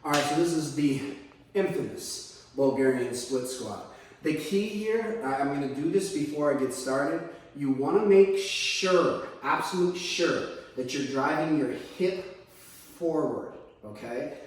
All right, so this is the infamous Bulgarian split squat. The key here, I'm gonna do this before I get started. You wanna make sure, absolute sure, that you're driving your hip forward, okay?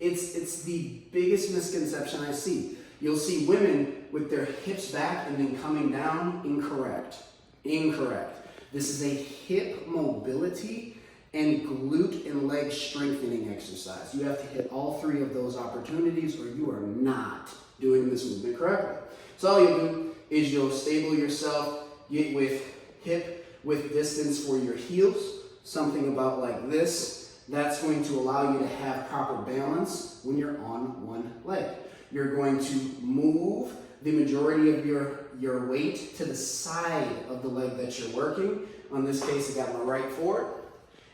It's the biggest misconception I see. You'll see women with their hips back and then coming down. Incorrect. Incorrect. This is a hip mobility and glute and leg strengthening exercise. You have to hit all three of those opportunities or you are not doing this movement correctly. So all you'll do is you'll stable yourself, get with hip width distance for your heels, something about like this. That's going to allow you to have proper balance when you're on one leg. You're going to move the majority of your weight to the side of the leg that you're working. In this case, I got my right forward.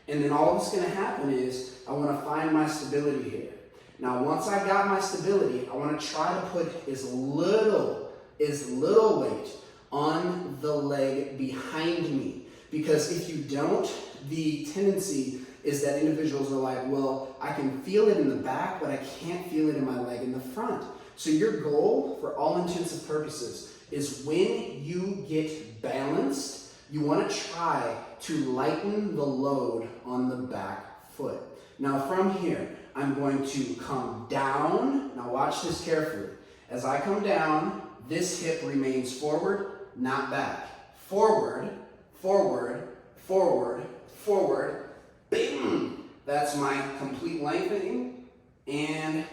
And then all that's going to happen is I want to find my stability here. Now, once I got my stability, I want to try to put as little weight on the leg behind me. Because if you don't, the tendency is that individuals are like, well, I can feel it in the back, but I can't feel it in my leg in the front. So your goal, for all intents and purposes, is when you get balanced, you want to try to lighten the load on the back foot. Now from here, I'm going to come down. Now watch this carefully. As I come down, this hip remains forward, not back. Forward, forward, forward, forward. Bing! That's my complete lengthening, and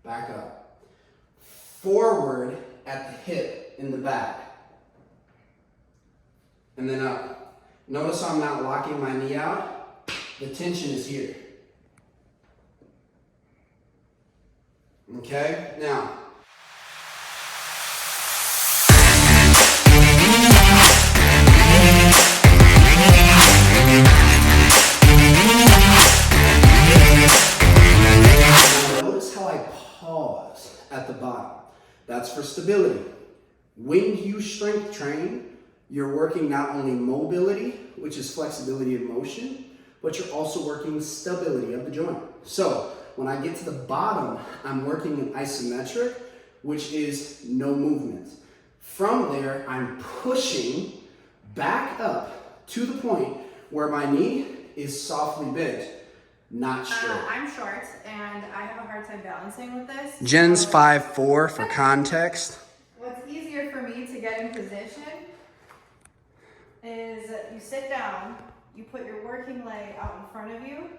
back up. Forward at the hip in the back, and then up. Notice I'm not locking my knee out. The tension is here. Okay? Now, at the bottom. That's for stability. When you strength train, you're working not only mobility, which is flexibility of motion, but you're also working stability of the joint. So when I get to the bottom, I'm working in isometric, which is no movement. From there, I'm pushing back up to the point where my knee is softly bent. Not straight. I'm short and I have a hard time balancing with this. Jen's 5'4" for context. What's easier for me to get in position is you sit down, you put your working leg out in front of you,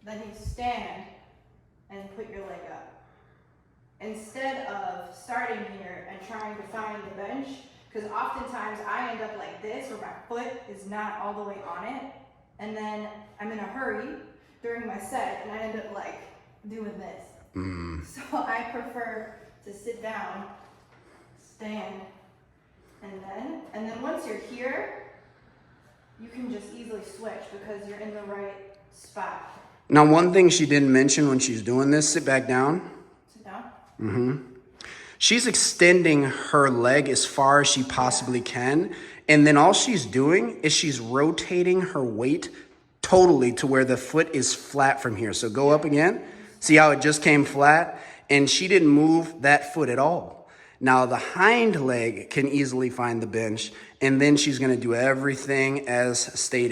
then you stand and put your leg up. Instead of starting here and trying to find the bench, because oftentimes I end up like this where my foot is not all the way on it, and then I'm in a hurry during my set, and I end up like doing this. So I prefer to sit down, stand, and then once you're here, you can just easily switch because you're in the right spot. Now, one thing she didn't mention when she's doing this, sit back down. Sit down. She's extending her leg as far as she possibly can, and then all she's doing is she's rotating her weight totally to where the foot is flat from here. So go up again. See how it just came flat? And she didn't move that foot at all. Now the hind leg can easily find the bench, and then she's going to do everything as stated.